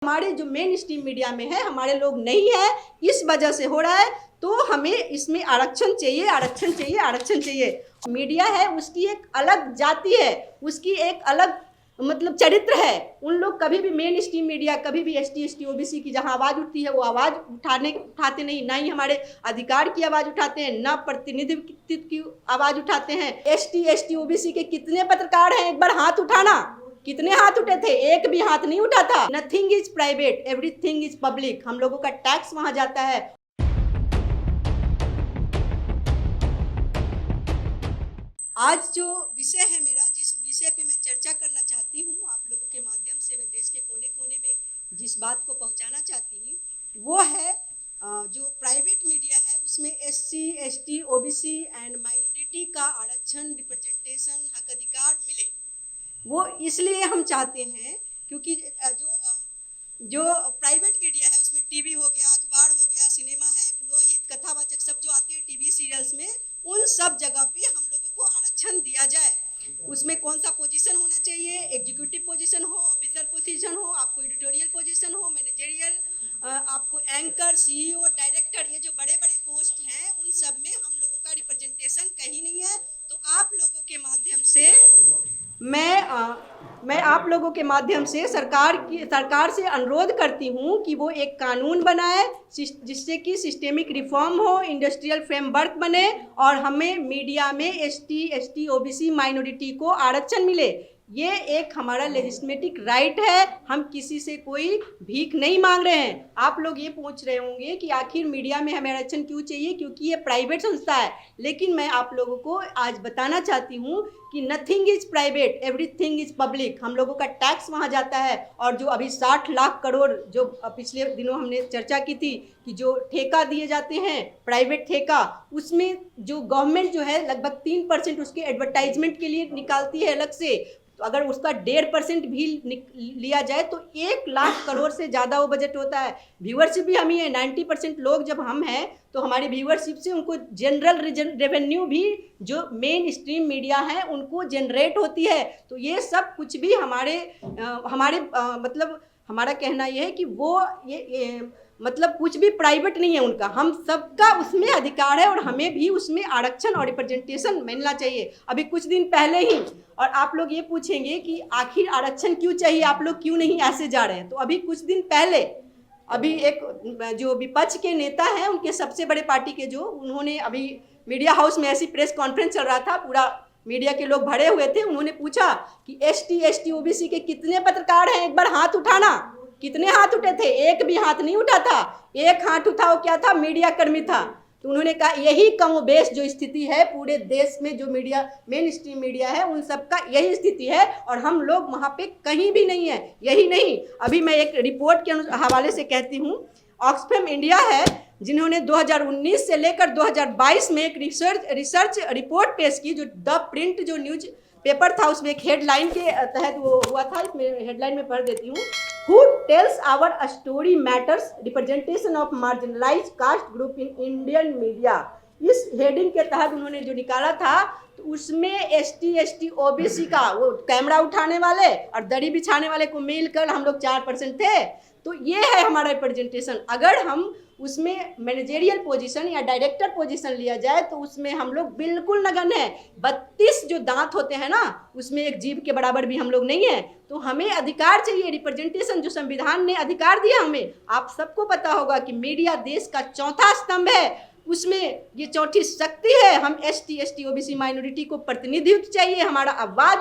हमारे जो main stream media में है हमारे लोग नहीं है, इस वजह से हो रहा है। तो हमें इसमें आरक्षण चाहिए, आरक्षण चाहिए, आरक्षण चाहिए। मीडिया है उसकी एक अलग जाति है, उसकी एक अलग मतलब चरित्र है। उन लोग कभी भी मेन स्ट्रीम मीडिया कभी भी एसटी एसटी ओबीसी की जहां आवाज उठती है वो आवाज उठाते नहीं, ना ही हमारे अधिकार की आवाज उठाते हैं, ना प्रतिनिधित्व की आवाज उठाते हैं। एसटी एसटी ओबीसी के कितने पत्रकार हैं, एक बार हाथ उठाना। कितने हाथ उठे थे? एक भी हाथ नहीं उठा था। Nothing is private, everything is public. हम लोगों का टैक्स वहां जाता है। आज जो विषय है मेरा, जिस विषय पे मैं चर्चा करना चाहती हूँ आप लोगों के माध्यम से, मैं देश के कोने कोने में जिस बात को पहुंचाना चाहती हूँ वो है जो प्राइवेट मीडिया है उसमें SC ST OBC and minority का आरक्षण, रिप्रेजेंटेशन, हक अधिकार मिले। वो इसलिए हम चाहते हैं क्योंकि जो प्राइवेट मीडिया है उसमें टीवी हो गया, अखबार हो गया, सिनेमा है, पुरोहित, कथावाचक सब जो आते हैं टीवी सीरियल्स में, उन सब जगह पे हम लोगों को आरक्षण दिया जाए। उसमें कौन सा पोजीशन होना चाहिए, एग्जीक्यूटिव पोजीशन हो, ऑफिसर पोजीशन हो, आपको एडिटोरियल पोजीशन हो, मैनेजरियल, आपको एंकर, सीईओ, डायरेक्टर, ये जो बड़े बड़े पोस्ट हैं उन सब में हम लोगों का रिप्रेजेंटेशन कहीं नहीं है। तो आप लोगों के माध्यम से मैं आप लोगों के माध्यम से सरकार से अनुरोध करती हूँ कि वो एक कानून बनाए जिससे कि सिस्टेमिक रिफॉर्म हो, इंडस्ट्रियल फ्रेमवर्क बने और हमें मीडिया में एसटी एसटी ओबीसी माइनॉरिटी को आरक्षण मिले। ये एक हमारा लेजिस्लेटिव राइट है। हम किसी से कोई भीख नहीं मांग रहे हैं। आप लोग ये पूछ रहे होंगे कि आखिर मीडिया में हमें आरक्षण क्यों चाहिए, क्योंकि ये प्राइवेट संस्था है। लेकिन मैं आप लोगों को आज बताना चाहती हूँ कि nothing is private, everything is public. हम लोगों का टैक्स वहाँ जाता है। और जो अभी 60 लाख करोड़ जो पिछले दिनों हमने चर्चा की थी कि जो ठेका दिए जाते हैं, प्राइवेट ठेका, उसमें जो गवर्नमेंट जो है लगभग 3% उसके एडवर्टाइजमेंट के लिए निकालती है अलग से। तो अगर उसका 1.5% भी लिया जाए तो 1 लाख करोड़ से ज़्यादा वो बजट होता है। व्यूअरशिप भी हम ही है, 90% लोग जब हम हैं तो हमारी व्यूअरशिप से उनको जनरल रेवेन्यू भी जो मेन स्ट्रीम मीडिया है उनको जनरेट होती है। तो ये सब कुछ भी मतलब हमारा कहना ये है कि वो ये मतलब कुछ भी प्राइवेट नहीं है उनका, हम सबका उसमें अधिकार है और हमें भी उसमें आरक्षण और रिप्रेजेंटेशन मिलना चाहिए। अभी कुछ दिन पहले ही, और आप लोग ये पूछेंगे कि आखिर आरक्षण क्यों चाहिए, आप लोग क्यों नहीं ऐसे जा रहे हैं, तो अभी कुछ दिन पहले अभी एक जो विपक्ष के नेता हैं उनके सबसे बड़े पार्टी के जो, उन्होंने अभी मीडिया हाउस में ऐसी प्रेस कॉन्फ्रेंस चल रहा था, पूरा मीडिया के लोग भरे हुए थे, उन्होंने पूछा कि एसटी एसटी ओबीसी के कितने पत्रकार हैं, एक बार हाथ उठाना। कितने हाथ उठे थे? एक भी हाथ नहीं उठा था। एक हाथ उठाओ क्या था? मीडिया कर्मी था। तो उन्होंने कहा यही कमोबेश जो स्थिति है पूरे देश में, जो मीडिया मेन स्ट्रीम मीडिया है उन सब का यही स्थिति है और हम लोग वहाँ पे कहीं भी नहीं है। यही नहीं, अभी मैं एक रिपोर्ट के हवाले से कहती हूँ, ऑक्सफैम इंडिया है जिन्होंने 2019 से लेकर 2022 में एक रिसर्च रिपोर्ट पेश की, जो द प्रिंट जो न्यूज पेपर था उसमें एक हेडलाइन के तहत वो हुआ था। इसमें हेडलाइन में पढ़ देती हूँ, who tells our story matters, representation of marginalised caste group in Indian media. इस हेडिंग के तहत उन्होंने जो निकाला था तो उसमें एसटी एसटी ओबीसी का वो कैमरा उठाने वाले और दरी बिछाने वाले को मिलकर हम लोग 4% थे। तो ये है हमारा रिप्रेजेंटेशन। अगर हम उसमें मैनेजरियल पोजीशन या डायरेक्टर पोजीशन लिया जाए तो उसमें हम लोग बिल्कुल नगण्य है। 32 जो दांत होते हैं ना उसमें एक जीभ के बराबर भी हम लोग नहीं है। तो हमें अधिकार चाहिए, रिप्रेजेंटेशन जो संविधान ने अधिकार दिया हमें। आप सबको पता होगा कि मीडिया देश का चौथा स्तंभ है, उसमें ये चौथी शक्ति है। हम एसटी एसटी ओबीसी माइनॉरिटी को प्रतिनिधित्व चाहिए, हमारा आवाज़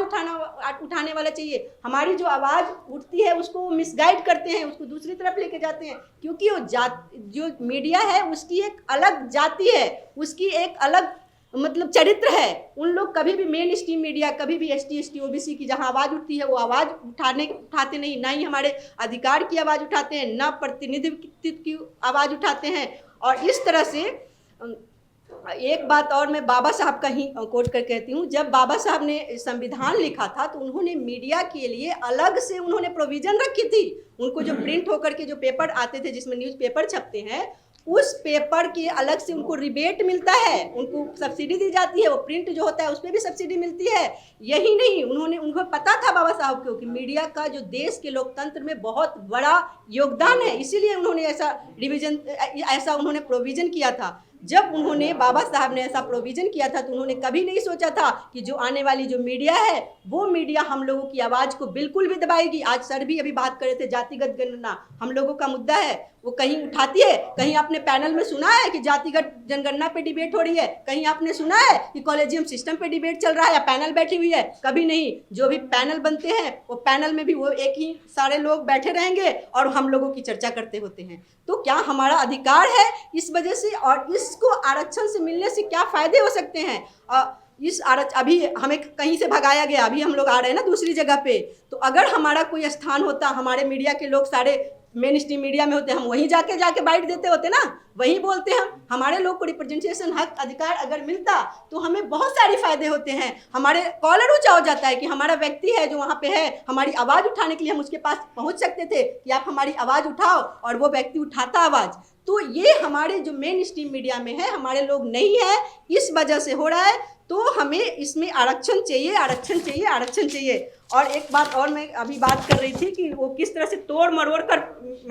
उठाने वाला चाहिए। हमारी जो आवाज़ उठती है उसको वो मिसगाइड करते हैं, उसको दूसरी तरफ लेके जाते हैं, क्योंकि वो जो मीडिया है उसकी एक अलग जाति है, उसकी एक अलग मतलब चरित्र है। उन लोग कभी भी मेन स्ट्रीम मीडिया कभी भी एसटी एसटी ओबीसी की जहां आवाज़ उठती है वो आवाज़ उठाते नहीं, ना ही हमारे अधिकार की आवाज़ उठाते हैं, ना प्रतिनिधित्व की आवाज़ उठाते हैं। और इस तरह से एक बात और मैं बाबा साहब का ही कोट कर कहती हूँ, जब बाबा साहब ने संविधान लिखा था तो उन्होंने मीडिया के लिए अलग से उन्होंने प्रोविज़न रखी थी। उनको जो प्रिंट होकर के जो पेपर आते थे जिसमें न्यूज़पेपर छपते हैं उस पेपर की अलग से उनको रिबेट मिलता है, उनको सब्सिडी दी जाती है, वो प्रिंट जो होता है उस पर भी सब्सिडी मिलती है। यही नहीं, उनको पता था बाबा साहब को कि मीडिया का जो देश के लोकतंत्र में बहुत बड़ा योगदान है, इसीलिए उन्होंने ऐसा उन्होंने प्रोविज़न किया था। जब उन्होंने बाबा साहब ने ऐसा प्रोविज़न किया था तो उन्होंने कभी नहीं सोचा था कि जो आने वाली जो मीडिया है वो मीडिया हम लोगों की आवाज़ को बिल्कुल भी दबाएगी। आज सर भी अभी बात कर रहे थे, जातिगत गणना हम लोगों का मुद्दा है, वो कहीं उठाती है? कहीं आपने पैनल में सुना है कि जातिगत जनगणना पे डिबेट हो रही है? कहीं आपने सुना है कि कॉलेजियम सिस्टम पे डिबेट चल रहा है या पैनल बैठी हुई है? कभी नहीं। जो भी पैनल बनते हैं वो पैनल में भी वो एक ही सारे लोग बैठे रहेंगे और हम लोगों की चर्चा करते होते हैं। तो क्या हमारा अधिकार है इस वजह से, और इसको आरक्षण से मिलने से क्या फ़ायदे हो सकते हैं? अभी हमें कहीं से भगाया गया, अभी हम लोग आ रहे हैं ना दूसरी जगह पे, तो अगर हमारा कोई स्थान होता, हमारे मीडिया के लोग सारे मेन स्ट्रीम मीडिया में होते, हम वहीं जाके बाइट देते होते ना, वहीं बोलते हम। हमारे लोग को रिप्रेजेंटेशन हक अधिकार अगर मिलता तो हमें बहुत सारे फायदे होते हैं। हमारे कॉलर ऊंचा हो जाता है कि हमारा व्यक्ति है जो वहाँ पे है, हमारी आवाज़ उठाने के लिए हम उसके पास पहुँच सकते थे कि आप हमारी आवाज़ उठाओ, और वो व्यक्ति उठाता आवाज़। तो ये हमारे जो मेन स्ट्रीम मीडिया में है, हमारे लोग नहीं है, इस वजह से हो रहा है। तो हमें इसमें आरक्षण चाहिए, आरक्षण चाहिए, आरक्षण चाहिए। और एक बात और मैं अभी बात कर रही थी कि वो किस तरह से तोड़ मरोड़ कर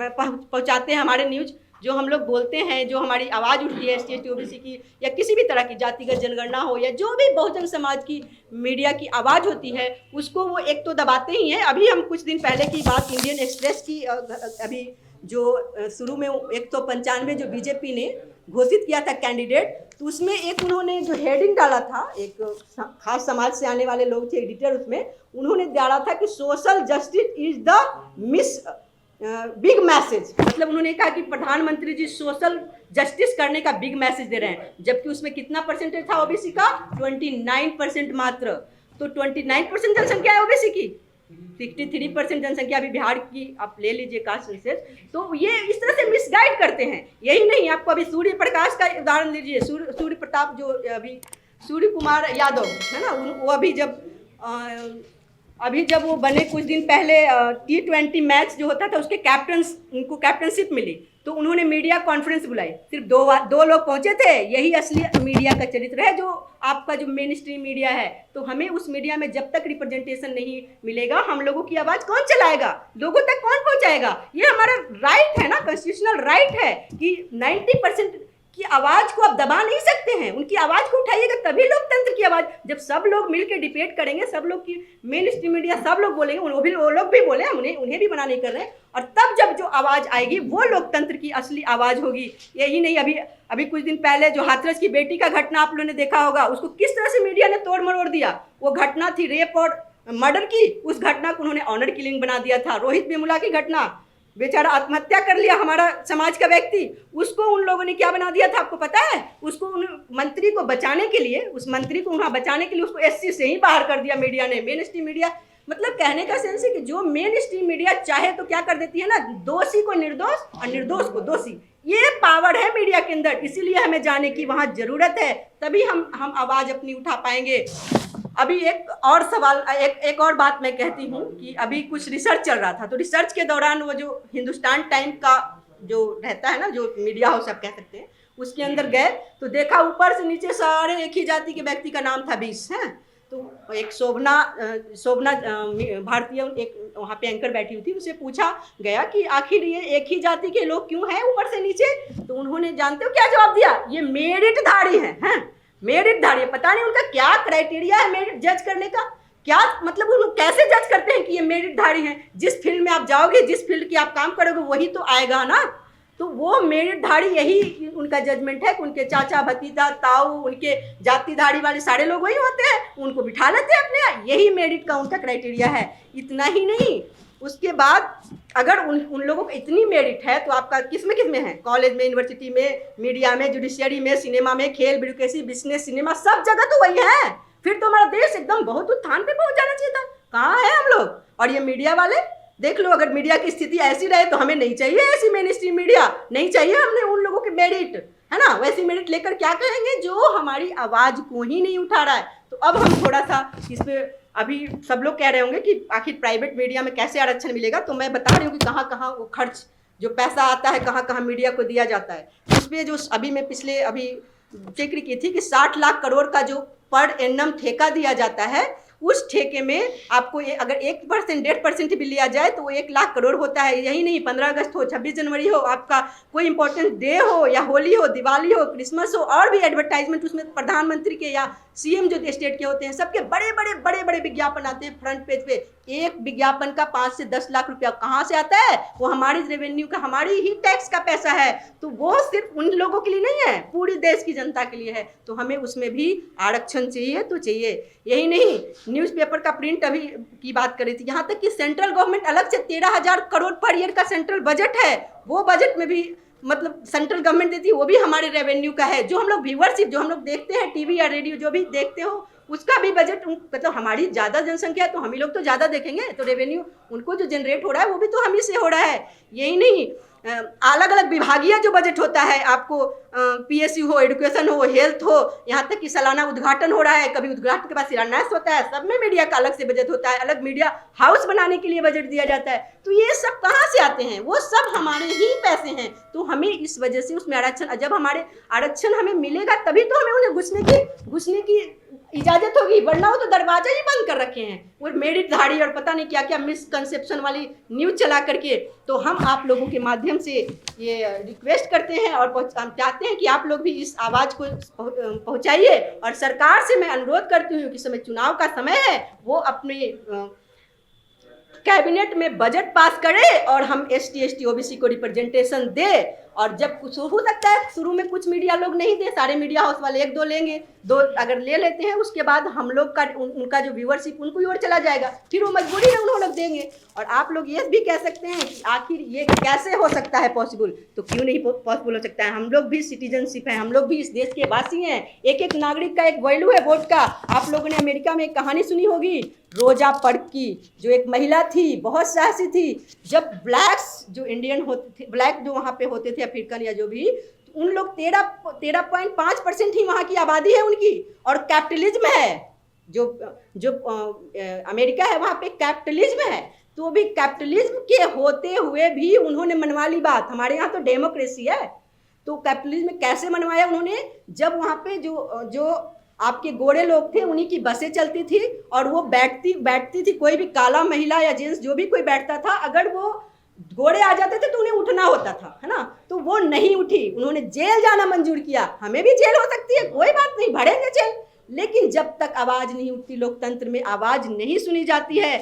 पहुंचाते हैं हमारे न्यूज़, जो हम लोग बोलते हैं, जो हमारी आवाज़ उठती है SC ST OBC की या किसी भी तरह की जातिगत जनगणना हो या जो भी बहुजन समाज की मीडिया की आवाज़ होती है, उसको वो एक तो दबाते ही हैं। अभी हम कुछ दिन पहले की बात इंडियन एक्सप्रेस की, अभी जो शुरू में 195 जो बीजेपी ने घोषित किया था कैंडिडेट, तो उसमें एक उन्होंने जो हेडिंग डाला था, एक खास समाज से आने वाले लोग थे एडिटर, उसमें उन्होंने डाला था कि social justice is the miss big message. मतलब उन्होंने कहा कि प्रधानमंत्री जी सोशल जस्टिस करने का बिग मैसेज दे रहे हैं, जबकि उसमें कितना परसेंटेज था ओबीसी का? 29% मात्र। तो 29% जनसंख्या है ओबीसी की, 63% जनसंख्या अभी बिहार की आप ले लीजिए कास्ट सेंसस। तो ये इस तरह से मिसगाइड करते हैं। यही नहीं, आपको अभी सूर्य प्रकाश का उदाहरण लीजिए, सूर्य प्रताप जो अभी सूर्य कुमार यादव है ना, वो अभी जब वो बने कुछ दिन पहले, T20 मैच जो होता था उसके उनको कैप्टनशिप मिली, तो उन्होंने मीडिया कॉन्फ्रेंस बुलाई, सिर्फ दो लोग पहुंचे थे। यही असली मीडिया का चरित्र है, जो आपका जो मेन स्ट्रीम मीडिया है। तो हमें उस मीडिया में जब तक रिप्रेजेंटेशन नहीं मिलेगा, हम लोगों की आवाज़ कौन चलाएगा, लोगों तक कौन पहुंचाएगा? ये हमारा राइट है ना, कॉन्स्टिट्यूशनल राइट है कि 90% की आवाज़ को आप दबा नहीं सकते हैं, उनकी आवाज़ को उठाइएगा, तभी लोकतंत्र की आवाज़। जब सब लोग मिलकर डिबेट करेंगे, सब लोग की मेन स्ट्रीम मीडिया सब लोग बोलेंगे, वो लोग भी बोले, हम उन्हें भी मना नहीं कर रहे हैं, और तब जब जो आवाज़ आएगी वो लोकतंत्र की असली आवाज़ होगी। यही नहीं, अभी कुछ दिन पहले जो हाथरस की बेटी का घटना आप लोगों ने देखा होगा, उसको किस तरह से मीडिया ने तोड़ मरोड़ दिया। वो घटना थी रेप और मर्डर की, उस घटना को उन्होंने ऑनर किलिंग बना दिया था। रोहित वेमुला की घटना, बेचारा आत्महत्या कर लिया हमारा समाज का व्यक्ति, उसको उन लोगों ने क्या बना दिया था आपको पता है? उसको उन मंत्री को बचाने के लिए, उस मंत्री को वहाँ बचाने के लिए उसको SC से ही बाहर कर दिया मीडिया ने। मेन स्ट्रीम मीडिया, मतलब कहने का सेंस है कि जो मेन स्ट्रीम मीडिया चाहे तो क्या कर देती है ना, दोषी को निर्दोष और निर्दोष को दोषी। ये पावर है मीडिया के अंदर, इसीलिए हमें जाने की वहाँ ज़रूरत है, तभी हम आवाज़ अपनी उठा पाएंगे। अभी एक और सवाल, एक और बात मैं कहती हूँ कि अभी कुछ रिसर्च चल रहा था, तो रिसर्च के दौरान वो जो हिंदुस्तान टाइम का जो रहता है ना, जो मीडिया हाउस आप कह सकते हैं, उसके अंदर गए तो देखा ऊपर से नीचे सारे एक ही जाति के व्यक्ति का नाम था 20 है। तो एक शोभना भारतीय एक वहाँ पे एंकर बैठी हुई थी, उसे पूछा गया कि आखिर ये एक ही जाति के लोग क्यों हैं ऊपर से नीचे? तो उन्होंने जानते हो क्या जवाब दिया? ये मेरिटधारी हैं, मेरिटधारी। पता नहीं उनका क्या क्राइटेरिया है मेरिट जज करने का, क्या मतलब वो कैसे जज करते हैं कि ये मेरिटधारी हैं? जिस फील्ड में आप जाओगे, जिस फील्ड की आप काम करोगे, वही तो आएगा ना। तो वो मेरिटधारी, यही उनका जजमेंट है कि उनके चाचा भतीजा ताऊ, उनके जातिधारी वाले सारे लोग वही होते हैं, उनको बिठा लेते हैं अपने यहाँ, यही मेरिट का उनका क्राइटेरिया है। इतना ही नहीं, उसके बाद अगर उन लोगों को इतनी मेरिट है तो आपका किस में है? कॉलेज में, यूनिवर्सिटी में, मीडिया में, जुडिशियरी में, सिनेमा में, खेल, ब्यूरोक्रेसी, बिजनेस, सिनेमा, सब जगह तो वही है। फिर तो हमारा देश एकदम बहुत उत्थान पे पहुंच जाना चाहिए था। कहाँ है हम लोग? और ये मीडिया वाले देख लो, अगर मीडिया की स्थिति ऐसी रहे तो हमें नहीं चाहिए ऐसी मेन स्ट्रीम मीडिया, नहीं चाहिए हमने उन लोगों के मेरिट, है ना? वैसी मेरिट लेकर क्या करेंगे जो हमारी आवाज़ को ही नहीं उठा रहा है। तो अब हम थोड़ा सा इस पर, अभी सब लोग कह रहे होंगे कि आखिर प्राइवेट मीडिया में कैसे आरक्षण मिलेगा, तो मैं बता रही हूँ कि कहाँ कहाँ वो खर्च जो पैसा आता है कहाँ कहाँ मीडिया को दिया जाता है, उसमें जो अभी मैं पिछले अभी जिक्र की थी कि 60 लाख करोड़ का जो पर एनम ठेका दिया जाता है, उस ठेके में आपको अगर 1% 1.5% भी लिया जाए तो वो 1 लाख करोड़ होता है। यही नहीं, 15 अगस्त हो, 26 जनवरी हो, आपका कोई इंपॉर्टेंट डे हो या होली हो, दिवाली हो, क्रिसमस हो, और भी एडवर्टाइजमेंट उसमें प्रधानमंत्री के या सीएम जो स्टेट के होते हैं सबके बड़े बड़े विज्ञापन आते हैं फ्रंट पेज पे। एक विज्ञापन का 5 से 10 लाख रुपया कहाँ से आता है? वो हमारी रेवेन्यू का, हमारी ही टैक्स का पैसा है। तो वो सिर्फ उन लोगों के लिए नहीं है, पूरी देश की जनता के लिए है। तो हमें उसमें भी आरक्षण चाहिए तो चाहिए। यही नहीं, न्यूज़पेपर का प्रिंट अभी की बात करी थी, यहाँ तक कि सेंट्रल गवर्नमेंट अलग से 13,000 करोड़ पर ईयर का सेंट्रल बजट है, वो बजट में भी मतलब सेंट्रल गवर्नमेंट देती है, वो भी हमारे रेवेन्यू का है। जो हम लोग व्यूअरशिप, जो हम लोग देखते हैं टीवी या रेडियो, जो भी देखते हो, उसका भी बजट, मतलब हमारी ज़्यादा जनसंख्या है तो हम ही लोग तो ज़्यादा देखेंगे, तो रेवेन्यू उनको जो जनरेट हो रहा है वो भी तो हम ही से हो रहा है। यही नहीं, अलग अलग विभागीय जो बजट होता है, आपको पीएसयू हो, एजुकेशन हो, हेल्थ हो, यहाँ तक कि सालाना उद्घाटन हो रहा है, कभी उद्घाटन के बाद शिलान्यास होता है, सब में मीडिया का अलग से बजट होता है, अलग मीडिया हाउस बनाने के लिए बजट दिया जाता है। तो ये सब कहाँ से आते हैं? वो सब हमारे ही पैसे हैं। तो हमें इस वजह से उसमें आरक्षण, जब हमारे आरक्षण हमें मिलेगा तभी तो हमें उन्हें घुसने की इजाजत होगी, वरना वो तो दरवाजा ही बंद कर रखे हैं, वो मेरिटधारी और पता नहीं क्या क्या मिसकंसेप्शन वाली न्यूज़ चला करके। तो हम आप लोगों के माध्यम से ये रिक्वेस्ट करते हैं और चाहते हैं कि आप लोग भी इस आवाज़ को पहुंचाइए। और सरकार से मैं अनुरोध करती हूँ कि समय चुनाव का समय है, वो अपने कैबिनेट में बजट पास करे और हम ST ST OBC को रिप्रेजेंटेशन दे। और जब कुछ हो सकता है शुरू में कुछ मीडिया लोग नहीं दे, सारे मीडिया हाउस वाले 1-2 लेंगे, 2 अगर ले लेते हैं, उसके बाद हम लोग का उनका जो व्यूअरशिप उनको ही और चला जाएगा, फिर वो मजबूरी है उन्होंने लोग देंगे। और आप लोग ये भी कह सकते हैं कि आखिर ये कैसे हो सकता है पॉसिबल, तो क्यों नहीं पॉसिबल हो सकता है? हम लोग भी सिटीजनशिप हैं, हम लोग भी इस देश के वासी हैं, एक एक नागरिक का एक वैल्यू है वोट का। आप लोगों ने अमेरिका में एक कहानी सुनी होगी, रोजा पर्क की, जो एक महिला थी, बहुत साहसी थी। जब ब्लैक्स जो इंडियन होते थे, ब्लैक जो वहाँ पे होते थे, अफ्रीकन या जो भी, उन लोग 13.5% ही वहाँ की आबादी है उनकी, और कैपिटलिज्म है। जो जो अमेरिका है वहाँ पे कैपिटलिज्म है। तो भी कैपिटलिज्म के होते हुए भी उन्होंने मनवा ली बात। हमारे यहाँ तो डेमोक्रेसी है, तो कैपिटलिज्म कैसे मनवाया उन्होंने? जब वहाँ पे जो आपके गोरे लोग थे, उन्हीं की बसें चलती थी और वो बैठती थी, कोई भी काला महिला या जेंट्स जो भी कोई बैठता था, अगर वो गोरे आ जाते थे तो उन्हें उठना होता था, है ना? तो वो नहीं उठी, उन्होंने जेल जाना मंजूर किया। हमें भी जेल हो सकती है, कोई बात नहीं, भरेंगे जेल। लेकिन जब तक आवाज़ नहीं उठती, लोकतंत्र में आवाज़ नहीं सुनी जाती है,